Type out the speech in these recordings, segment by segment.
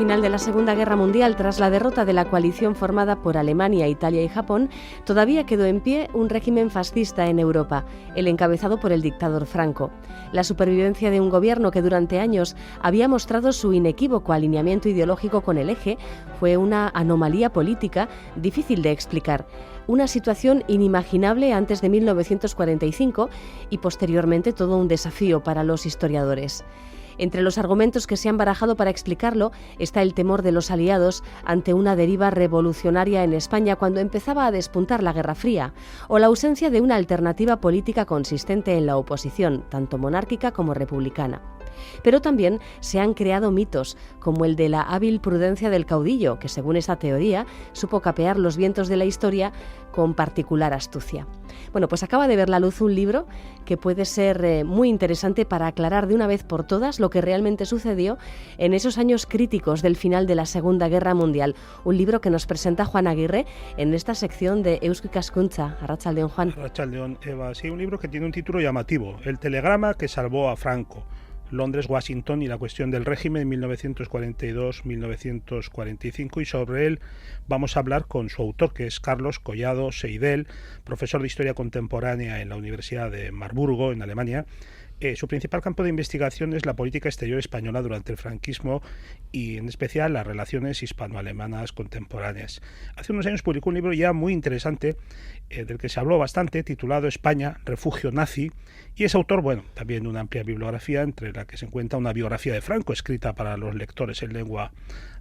final de la Segunda Guerra Mundial, tras la derrota de la coalición formada por Alemania, Italia y Japón, todavía quedó en pie un régimen fascista en Europa, el encabezado por el dictador Franco. La supervivencia de un gobierno que durante años había mostrado su inequívoco alineamiento ideológico con el Eje fue una anomalía política difícil de explicar. Una situación inimaginable antes de 1945 y posteriormente todo un desafío para los historiadores. Entre los argumentos que se han barajado para explicarlo está el temor de los aliados ante una deriva revolucionaria en España cuando empezaba a despuntar la Guerra Fría, o la ausencia de una alternativa política consistente en la oposición, tanto monárquica como republicana. Pero también se han creado mitos, como el de la hábil prudencia del caudillo, que según esa teoría supo capear los vientos de la historia con particular astucia. Bueno, pues acaba de ver la luz un libro que puede ser muy interesante para aclarar de una vez por todas lo que realmente sucedió en esos años críticos del final de la Segunda Guerra Mundial. Un libro que nos presenta Juan Aguirre en esta sección de Eusko Ikaskuntza. Arratsaldeon, Juan. Arratsaldeon, Eva. Sí, un libro que tiene un título llamativo: El telegrama que salvó a Franco. Londres, Washington y la cuestión del régimen 1942-1945, y sobre él vamos a hablar con su autor, que es Carlos Collado Seidel, profesor de Historia Contemporánea en la Universidad de Marburgo, en Alemania. Su principal campo de investigación es la política exterior española durante el franquismo y en especial las relaciones hispano-alemanas contemporáneas. Hace unos años publicó un libro ya muy interesante, del que se habló bastante, titulado España, refugio nazi, y es autor, bueno, también de una amplia bibliografía, entre la que se encuentra una biografía de Franco escrita para los lectores en lengua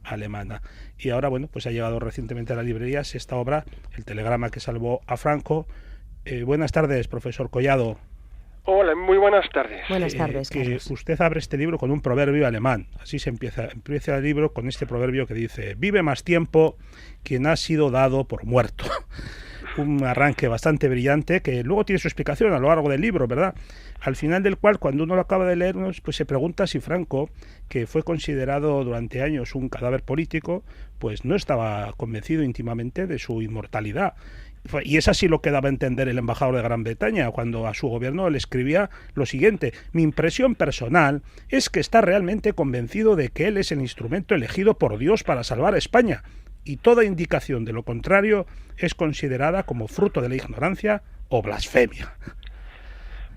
alemana. Y ahora, bueno, pues ha llegado recientemente a las librerías esta obra, El telegrama que salvó a Franco. Buenas tardes, profesor Collado. Hola, muy buenas tardes. Buenas tardes, Carlos. Que usted abre este libro con un proverbio alemán. Así se empieza el libro con este proverbio que dice: vive más tiempo quien ha sido dado por muerto. Un arranque bastante brillante que luego tiene su explicación a lo largo del libro, ¿verdad? Al final del cual, cuando uno lo acaba de leer, pues se pregunta si Franco, que fue considerado durante años un cadáver político, pues no estaba convencido íntimamente de su inmortalidad. Y es así lo que daba a entender el embajador de Gran Bretaña cuando a su gobierno le escribía lo siguiente: mi impresión personal es que está realmente convencido de que él es el instrumento elegido por Dios para salvar a España, y toda indicación de lo contrario es considerada como fruto de la ignorancia o blasfemia.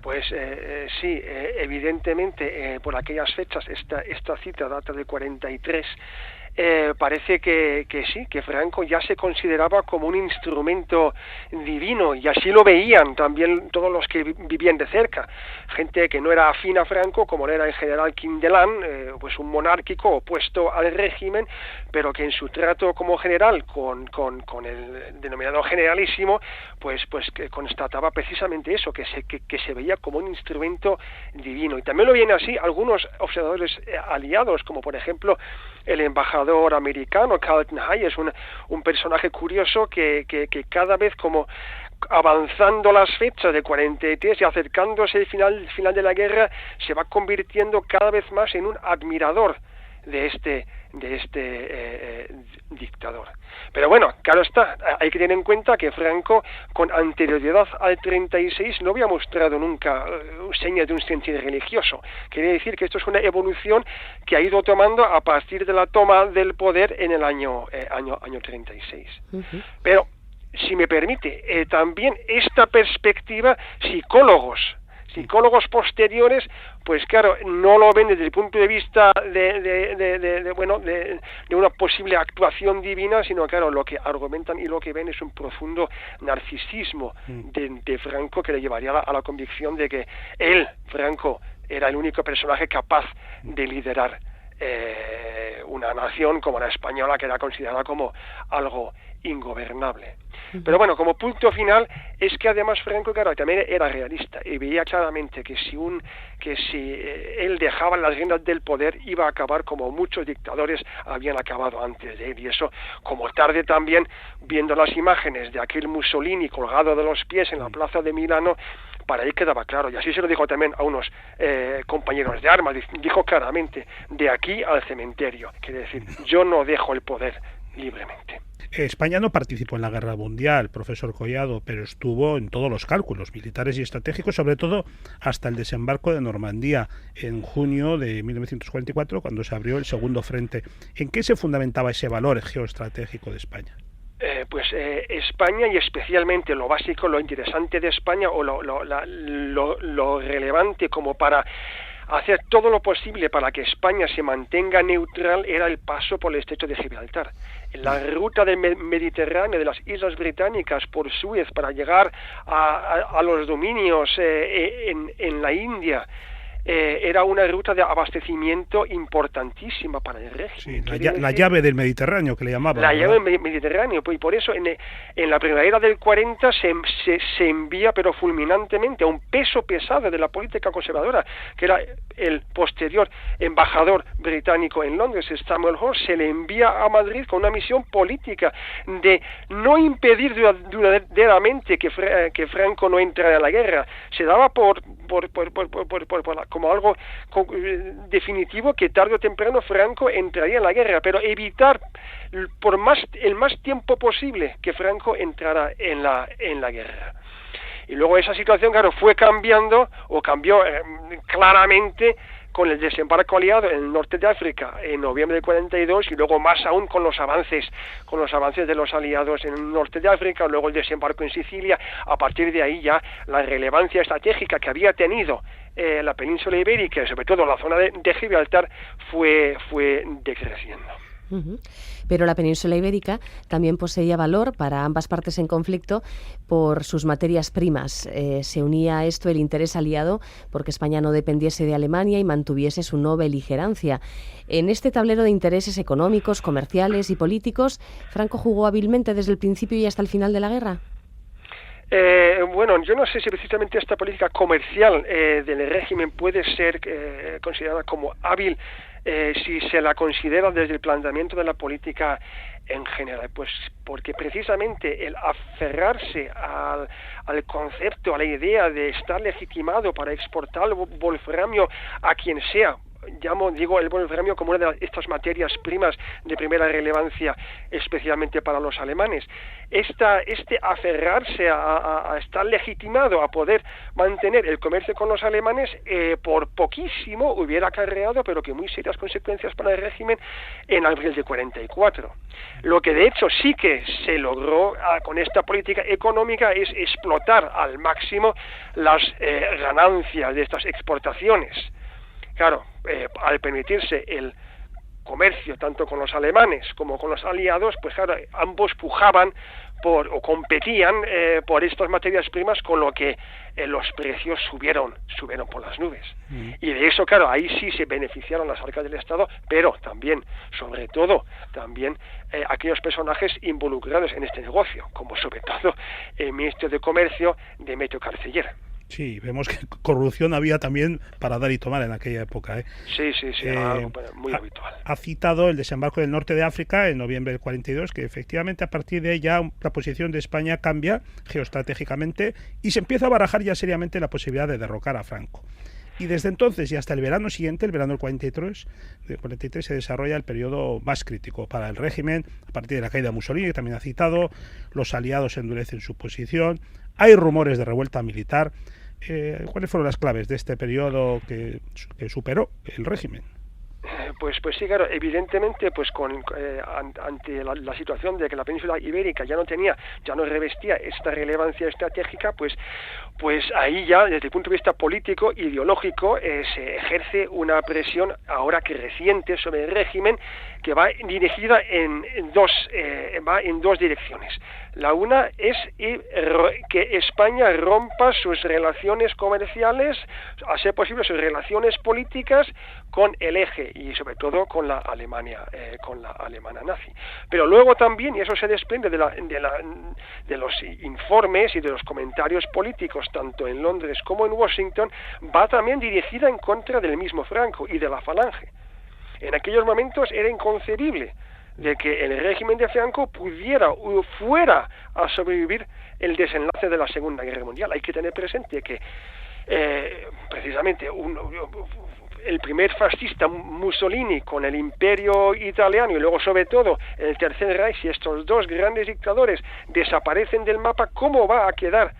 Pues sí, evidentemente por aquellas fechas esta cita data de 43. Parece que sí, que Franco ya se consideraba como un instrumento divino, y así lo veían también todos los que vivían de cerca. Gente que no era afín a Franco, como era el general Kindelán, pues un monárquico opuesto al régimen, pero que en su trato como general con el denominado generalísimo, pues que constataba precisamente eso, que se veía como un instrumento divino. Y también lo ven así algunos observadores aliados, como por ejemplo el embajador americano Carlton Hayes, un personaje curioso que cada vez, como avanzando las fechas de 43 y acercándose al final de la guerra, se va convirtiendo cada vez más en un admirador de este dictador. Pero bueno, claro está, hay que tener en cuenta que Franco, con anterioridad al 36, no había mostrado nunca señas de un sentido religioso. Quiere decir que esto es una evolución que ha ido tomando a partir de la toma del poder en el año 36. Uh-huh. Pero, si me permite, también esta perspectiva, psicólogos posteriores, pues claro, no lo ven desde el punto de vista de una posible actuación divina, sino claro, lo que argumentan y lo que ven es un profundo narcisismo de Franco, que le llevaría a la convicción de que él, Franco, era el único personaje capaz de liderar una nación como la española, que era considerada como algo ingobernable. Pero bueno, como punto final, es que además Franco, claro, también era realista y veía claramente que si él dejaba las riendas del poder, iba a acabar como muchos dictadores habían acabado antes de él. Y eso, como tarde también, viendo las imágenes de aquel Mussolini colgado de los pies en la plaza de Milano, para él quedaba claro, y así se lo dijo también a unos compañeros de armas, dijo claramente: de aquí al cementerio. Quiere decir, yo no dejo el poder libremente. España no participó en la Guerra Mundial, profesor Collado, pero estuvo en todos los cálculos militares y estratégicos, sobre todo hasta el desembarco de Normandía en junio de 1944, cuando se abrió el segundo frente. ¿En qué se fundamentaba ese valor geoestratégico de España? España, y especialmente lo básico, lo interesante de España, o lo relevante como para hacer todo lo posible para que España se mantenga neutral, era el paso por el estrecho de Gibraltar. La ruta del Mediterráneo, de las Islas Británicas por Suez para llegar a los dominios en la India, era una ruta de abastecimiento importantísima para el régimen. Sí, la llave del Mediterráneo, que le llamaban. La llave del Mediterráneo, y por eso en la primavera del 40 se envía, pero fulminantemente, a un peso pesado de la política conservadora, que era el posterior embajador británico en Londres, Samuel Hoare, se le envía a Madrid con una misión política de no impedir duraderamente que Franco no entrara en la guerra. Se daba como algo definitivo que tarde o temprano Franco entraría en la guerra, pero evitar el más tiempo posible que Franco entrara en la guerra. Y luego esa situación, claro, cambió claramente con el desembarco aliado en el norte de África en noviembre del 42, y luego más aún con los avances de los aliados en el norte de África, luego el desembarco en Sicilia. A partir de ahí ya la relevancia estratégica que había tenido la península ibérica, y sobre todo la zona de Gibraltar, fue decreciendo. Pero la península ibérica también poseía valor para ambas partes en conflicto por sus materias primas. Se unía a esto el interés aliado porque España no dependiese de Alemania y mantuviese su no beligerancia. En este tablero de intereses económicos, comerciales y políticos, ¿Franco jugó hábilmente desde el principio y hasta el final de la guerra? Bueno, yo no sé si precisamente esta política comercial del régimen puede ser considerada como hábil si se la considera desde el planteamiento de la política en general, pues porque precisamente el aferrarse al concepto, a la idea de estar legitimado para exportar el wolframio a quien sea, digo el wolframio como una de estas materias primas de primera relevancia, especialmente para los alemanes. Este aferrarse a estar legitimado, a poder mantener el comercio con los alemanes, por poquísimo hubiera acarreado, pero que muy serias consecuencias para el régimen en abril de 44. Lo que de hecho sí que se logró con esta política económica es explotar al máximo las ganancias de estas exportaciones. Claro, al permitirse el comercio tanto con los alemanes como con los aliados, pues claro, ambos pujaban o competían por estas materias primas, con lo que los precios subieron por las nubes. Y de eso, claro, ahí sí se beneficiaron las arcas del Estado, pero también, sobre todo, aquellos personajes involucrados en este negocio, como sobre todo el ministro de Comercio, Demetrio Carceller. Sí, vemos que corrupción había también para dar y tomar en aquella época. Sí, algo muy habitual. Ha citado el desembarco del norte de África en noviembre del 42, que efectivamente a partir de ella la posición de España cambia geoestratégicamente y se empieza a barajar ya seriamente la posibilidad de derrocar a Franco. Y desde entonces y hasta el verano siguiente, el verano del 43, se desarrolla el periodo más crítico para el régimen, a partir de la caída de Mussolini, que también ha citado. Los aliados endurecen su posición, hay rumores de revuelta militar. ¿Cuáles fueron las claves de este periodo que superó el régimen? Pues sí, claro, evidentemente, pues ante la situación de que la península ibérica ya no revestía esta relevancia estratégica, pues ahí ya, desde el punto de vista político, ideológico, se ejerce una presión ahora creciente sobre el régimen, que va dirigida en dos direcciones. La una es que España rompa sus relaciones comerciales, a ser posible sus relaciones políticas, con el eje y sobre todo con la Alemania nazi. Pero luego también, y eso se desprende de los informes y de los comentarios políticos tanto en Londres como en Washington, va también dirigida en contra del mismo Franco y de la Falange. En aquellos momentos era inconcebible de que el régimen de Franco fuera a sobrevivir el desenlace de la Segunda Guerra Mundial. Hay que tener presente que precisamente el primer fascista Mussolini con el Imperio italiano y luego sobre todo el Tercer Reich, si estos dos grandes dictadores desaparecen del mapa, ¿cómo va a quedar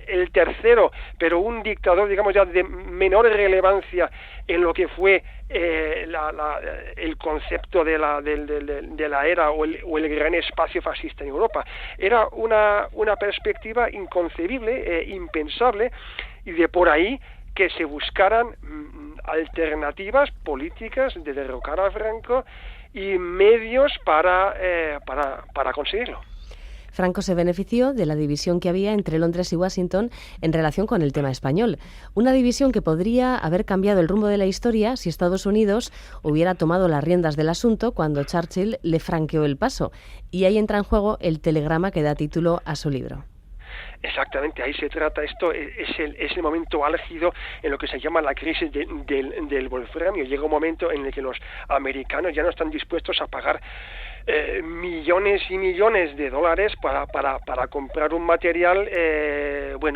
el tercero, pero un dictador, digamos, ya de menor relevancia en lo que fue el concepto de la era o el gran espacio fascista en Europa? Era una perspectiva inconcebible, impensable, y de por ahí que se buscaran alternativas políticas de derrocar a Franco y medios para conseguirlo. Franco se benefició de la división que había entre Londres y Washington en relación con el tema español. Una división que podría haber cambiado el rumbo de la historia si Estados Unidos hubiera tomado las riendas del asunto cuando Churchill le franqueó el paso. Y ahí entra en juego el telegrama que da título a su libro. Exactamente, ahí se trata, esto es el momento álgido en lo que se llama la crisis del wolframio. Llega un momento en el que los americanos ya no están dispuestos a pagar millones y millones de dólares para comprar un material,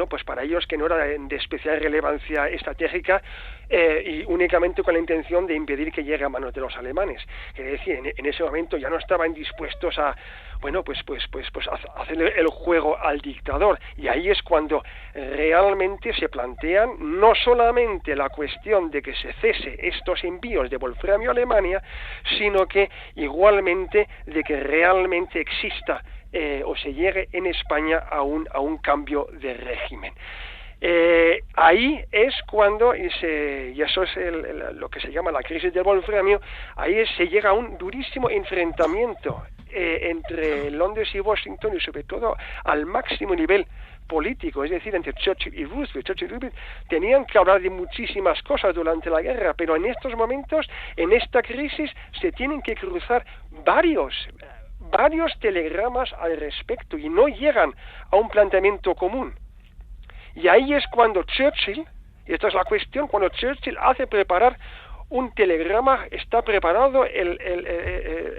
pues para ellos que no era de especial relevancia estratégica, y únicamente con la intención de impedir que llegue a manos de los alemanes. Es decir, en ese momento ya no estaban dispuestos a hacer el juego al dictador, y ahí es cuando realmente se plantean no solamente la cuestión de que se cese estos envíos de wolframio a Alemania, sino que igualmente de que realmente exista o se llegue en España a un cambio de régimen. Ahí es cuando, y eso es lo que se llama la crisis del wolframio, ahí se llega a un durísimo enfrentamiento entre Londres y Washington, y sobre todo al máximo nivel político, es decir, entre Churchill y Roosevelt. Churchill y Roosevelt tenían que hablar de muchísimas cosas durante la guerra, pero en estos momentos, en esta crisis, se tienen que cruzar varios telegramas al respecto y no llegan a un planteamiento común. Y ahí es cuando Churchill, y esta es la cuestión, cuando Churchill hace preparar un telegrama, está preparado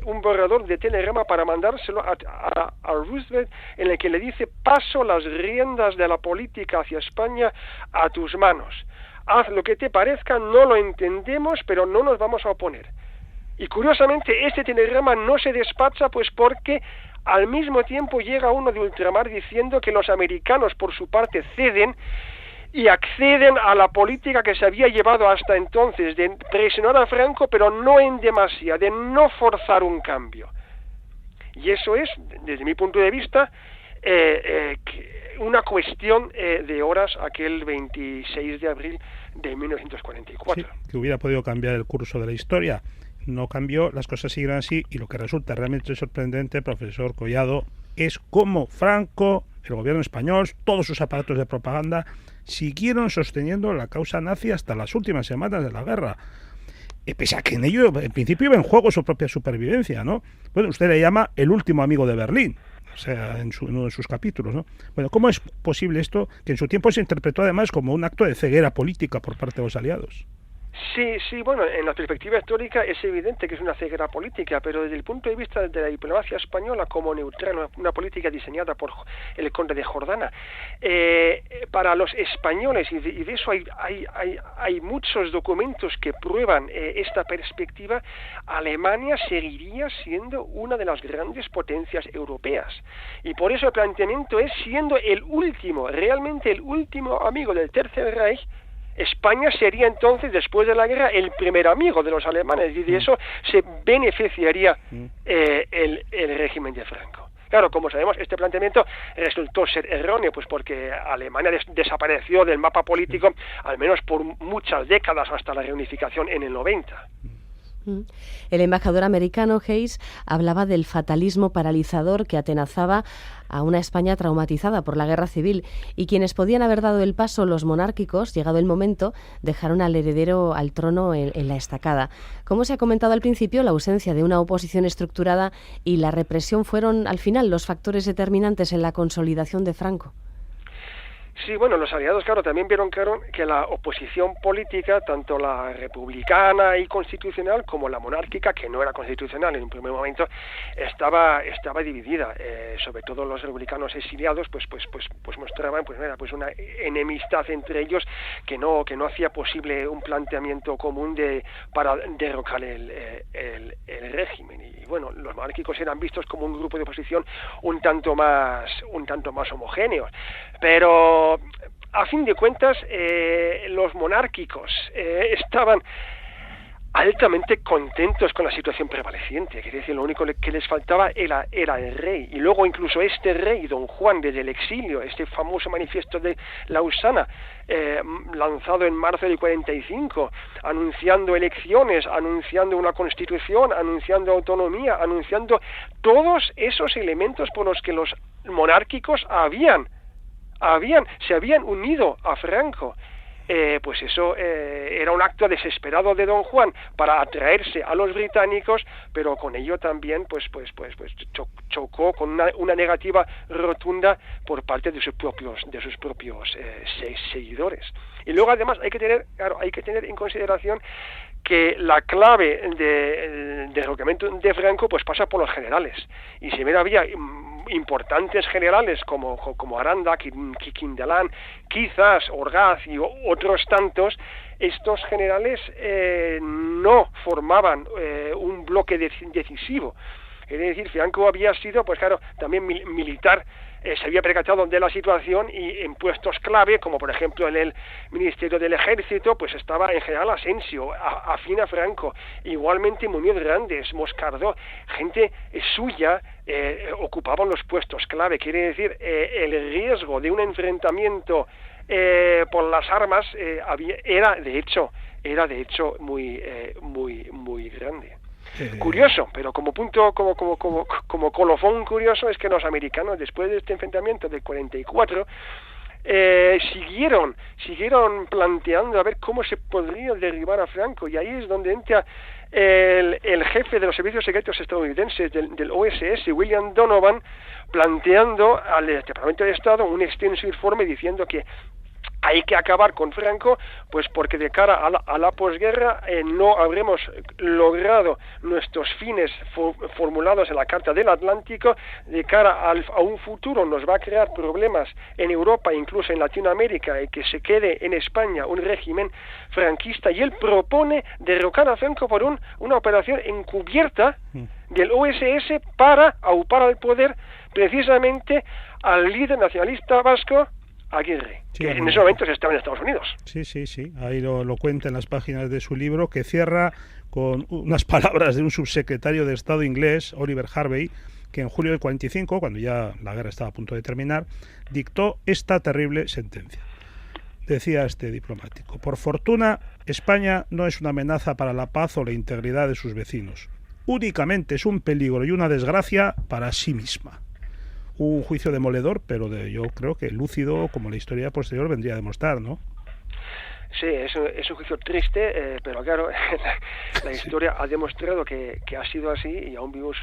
un borrador de telegrama para mandárselo a Roosevelt, en el que le dice: paso las riendas de la política hacia España a tus manos. Haz lo que te parezca, no lo entendemos, pero no nos vamos a oponer. Y curiosamente este telegrama no se despacha, pues porque al mismo tiempo llega uno de ultramar diciendo que los americanos por su parte ceden y acceden a la política que se había llevado hasta entonces de presionar a Franco, pero no en demasía, de no forzar un cambio. Y eso es, desde mi punto de vista, una cuestión de horas aquel 26 de abril de 1944. Sí, que hubiera podido cambiar el curso de la historia. No cambió, las cosas siguieron así, y lo que resulta realmente sorprendente, profesor Collado, es cómo Franco, el gobierno español, todos sus aparatos de propaganda siguieron sosteniendo la causa nazi hasta las últimas semanas de la guerra. Pese a que en ello, en principio, iba en juego su propia supervivencia, ¿no? Bueno, usted le llama el último amigo de Berlín, o sea, en uno de sus capítulos, ¿no? Bueno, ¿cómo es posible esto, que en su tiempo se interpretó además como un acto de ceguera política por parte de los aliados? Sí, bueno, en la perspectiva histórica es evidente que es una ceguera política, pero desde el punto de vista de la diplomacia española como neutral, una política diseñada por el conde de Jordana, para los españoles, y de eso hay muchos documentos que prueban esta perspectiva, Alemania seguiría siendo una de las grandes potencias europeas. Y por eso el planteamiento es, siendo realmente el último amigo del Tercer Reich, España sería entonces, después de la guerra, el primer amigo de los alemanes, y de eso se beneficiaría el régimen de Franco. Claro, como sabemos, este planteamiento resultó ser erróneo, pues porque Alemania desapareció del mapa político al menos por muchas décadas hasta la reunificación en el 90. El embajador americano Hayes hablaba del fatalismo paralizador que atenazaba a una España traumatizada por la guerra civil, y quienes podían haber dado el paso, los monárquicos, llegado el momento, dejaron al heredero al trono en la estacada. Como se ha comentado al principio, la ausencia de una oposición estructurada y la represión fueron al final los factores determinantes en la consolidación de Franco. Sí, bueno, los aliados, claro, también vieron claro que la oposición política, tanto la republicana y constitucional como la monárquica, que no era constitucional en un primer momento, estaba dividida. Sobre todo los republicanos exiliados, pues mostraban, pues una enemistad entre ellos que no hacía posible un planteamiento común para derrocar el régimen. Y bueno, los monárquicos eran vistos como un grupo de oposición un tanto más homogéneos, pero a fin de cuentas los monárquicos estaban altamente contentos con la situación prevaleciente, quiere decir, lo único que les faltaba era el rey, y luego incluso este rey, don Juan, desde el exilio, este famoso manifiesto de Lausana, lanzado en marzo del 45, anunciando elecciones, anunciando una constitución, anunciando autonomía, anunciando todos esos elementos por los que los monárquicos se habían unido a Franco. Pues eso era un acto desesperado de don Juan para atraerse a los británicos, pero con ello también pues chocó con una negativa rotunda por parte de sus propios seguidores. Y luego además hay que tener en consideración que la clave del derrocamiento de Franco pues pasa por los generales, y si bien había importantes generales como Aranda, Quindelán, quizás Orgaz y otros tantos, estos generales no formaban un bloque decisivo. Es decir, Franco había sido, pues claro, también militar, se había percatado de la situación, y en puestos clave, como por ejemplo en el Ministerio del Ejército, pues estaba en general Asensio, afín a Franco, igualmente Muñoz Grandes, Moscardó, gente suya, ocupaban los puestos clave. Quiere decir, el riesgo de un enfrentamiento por las armas era de hecho muy grande. Curioso, pero como colofón curioso es que los americanos, después de este enfrentamiento del 44, siguieron planteando a ver cómo se podría derribar a Franco, y ahí es donde entra el jefe de los servicios secretos estadounidenses del OSS, William Donovan, planteando al Departamento de Estado un extenso informe diciendo que hay que acabar con Franco, pues porque de cara a la posguerra no habremos logrado nuestros fines formulados en la Carta del Atlántico. De cara a un futuro nos va a crear problemas en Europa, incluso en Latinoamérica, y que se quede en España un régimen franquista, y él propone derrocar a Franco por una operación encubierta del OSS para aupar al poder precisamente al líder nacionalista vasco, Aguirre, sí, que en ese momento estaba en Estados Unidos. Sí. Ahí lo cuenta en las páginas de su libro, que cierra con unas palabras de un subsecretario de Estado inglés, Oliver Harvey, que en julio del 45, cuando ya la guerra estaba a punto de terminar, dictó esta terrible sentencia. Decía este diplomático: por fortuna, España no es una amenaza para la paz o la integridad de sus vecinos. Únicamente es un peligro y una desgracia para sí misma. Un juicio demoledor, pero yo creo que lúcido, como la historia posterior vendría a demostrar, ¿no? Sí, es un juicio triste, pero claro, la historia ha demostrado que ha sido así, y aún vimos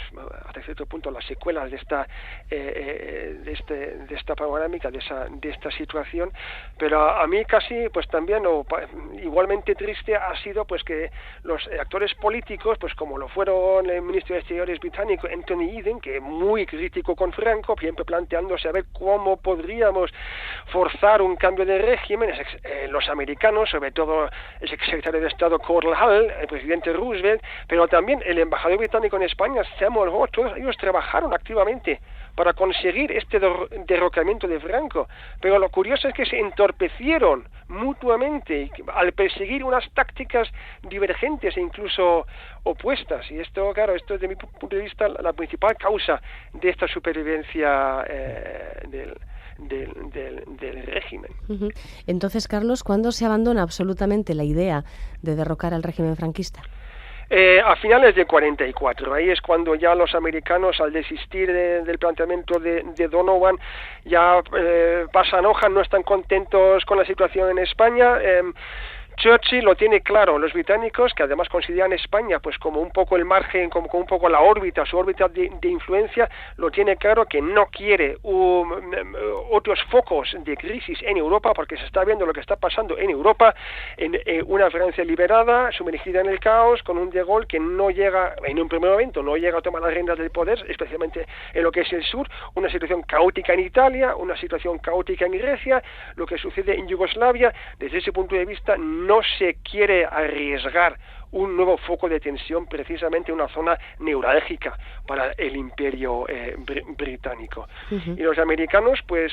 hasta cierto punto las secuelas de esta panorámica, de esta situación. Pero a mí casi, pues también, igualmente triste ha sido pues que los actores políticos, pues como lo fueron el ministro de Exteriores británico Anthony Eden, que muy crítico con Franco, siempre planteándose a ver cómo podríamos forzar un cambio de régimen, los americanos, sobre todo el secretario de Estado Carl, el presidente Roosevelt, pero también el embajador británico en España, Samuel Roth, todos ellos trabajaron activamente para conseguir este derrocamiento de Franco. Pero lo curioso es que se entorpecieron mutuamente al perseguir unas tácticas divergentes e incluso opuestas. Y esto, claro, esto es, de mi punto de vista, la principal causa de esta supervivencia del régimen. Entonces, Carlos, ¿cuándo se abandona absolutamente la idea de derrocar al régimen franquista? A finales de 44, ahí es cuando ya los americanos, al desistir del planteamiento de Donovan, ya pasan hoja, no están contentos con la situación en España. Churchill lo tiene claro. Los británicos, que además consideran España pues como un poco el margen, como un poco la órbita, su órbita de influencia, lo tiene claro que no quiere otros focos de crisis en Europa, porque se está viendo lo que está pasando en Europa, en una Francia liberada, sumergida en el caos, con un De Gaulle que no llega, en un primer momento, no llega a tomar las riendas del poder, especialmente en lo que es el sur, una situación caótica en Italia, una situación caótica en Grecia, lo que sucede en Yugoslavia. Desde ese punto de vista no se quiere arriesgar un nuevo foco de tensión, precisamente una zona neurálgica para el imperio británico. Uh-huh. Y los americanos pues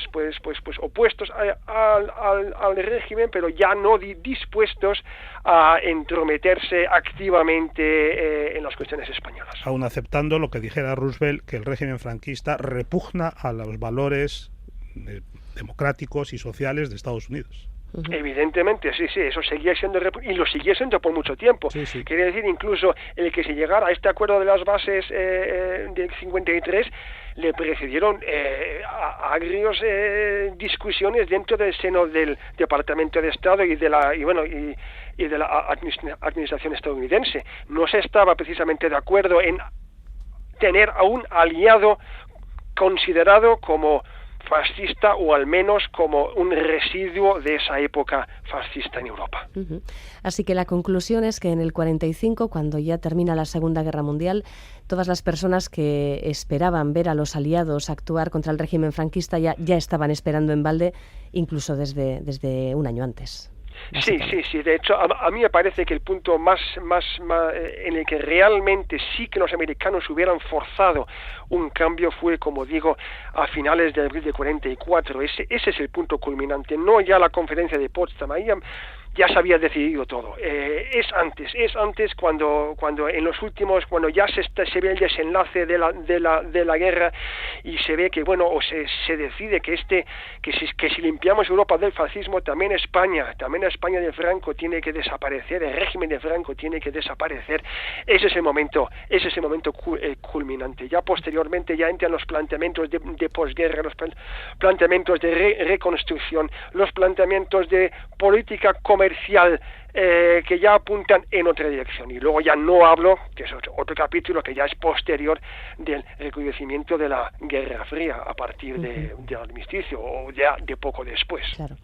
opuestos al régimen, pero ya no dispuestos a entrometerse activamente en las cuestiones españolas. Aún aceptando lo que dijera Roosevelt, que el régimen franquista repugna a los valores democráticos y sociales de Estados Unidos. Uh-huh. Evidentemente, sí, eso seguía siendo y lo siguió siendo por mucho tiempo. Sí. Quiere decir, incluso el que se llegara a este acuerdo de las bases del 53 le precedieron agrios discusiones dentro del seno del Departamento de Estado y de la administración estadounidense. No se estaba precisamente de acuerdo en tener a un aliado considerado como fascista, o al menos como un residuo de esa época fascista en Europa. Uh-huh. Así que la conclusión es que en el 45, cuando ya termina la Segunda Guerra Mundial, todas las personas que esperaban ver a los aliados actuar contra el régimen franquista ya estaban esperando en balde, incluso desde un año antes. Sí. De hecho, a mí me parece que el punto más en el que realmente sí que los americanos hubieran forzado un cambio fue, como digo, a finales de abril de 44. Ese es el punto culminante, no ya la conferencia de Potsdam. Ahí ya se había decidido todo. Es antes cuando en los últimos, cuando ya se ve el desenlace de la guerra, y se ve que se decide que si limpiamos Europa del fascismo, también España de Franco tiene que desaparecer, el régimen de Franco tiene que desaparecer. Ese es el momento culminante. Ya posteriormente ya entran los planteamientos de posguerra, los planteamientos de reconstrucción, los planteamientos de política comercial que ya apuntan en otra dirección. Y luego ya no hablo, que es otro capítulo que ya es posterior, del recrudecimiento de la Guerra Fría a partir del armisticio, o ya de poco después. Claro.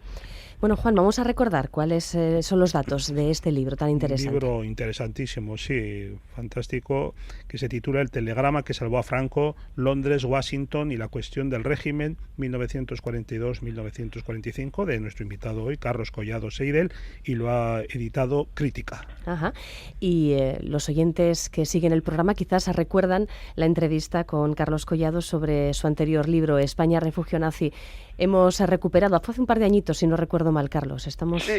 Bueno, Juan, vamos a recordar cuáles son los datos de este libro tan interesante. Un libro interesantísimo, sí, fantástico, que se titula El telegrama que salvó a Franco, Londres, Washington y la cuestión del régimen 1942-1945, de nuestro invitado hoy, Carlos Collado Seidel, y lo ha editado Crítica. Ajá. Y los oyentes que siguen el programa quizás recuerdan la entrevista con Carlos Collado sobre su anterior libro, España, refugio nazi. Hemos recuperado, fue hace un par de añitos, si no recuerdo mal, Carlos. Estamos, sí,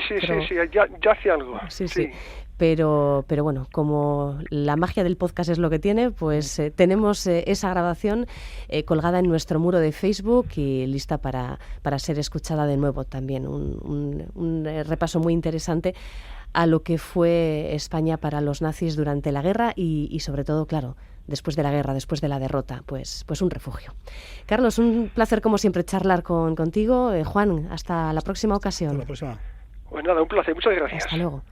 ya hace algo. Sí. Pero bueno, como la magia del podcast es lo que tiene, pues tenemos esa grabación colgada en nuestro muro de Facebook y lista para ser escuchada de nuevo también. Un repaso muy interesante a lo que fue España para los nazis durante la guerra y sobre todo, claro, después de la guerra, después de la derrota, pues un refugio. Carlos, un placer como siempre charlar contigo. Juan, hasta la próxima ocasión. Hasta la próxima. Pues nada, un placer, muchas gracias. Hasta luego.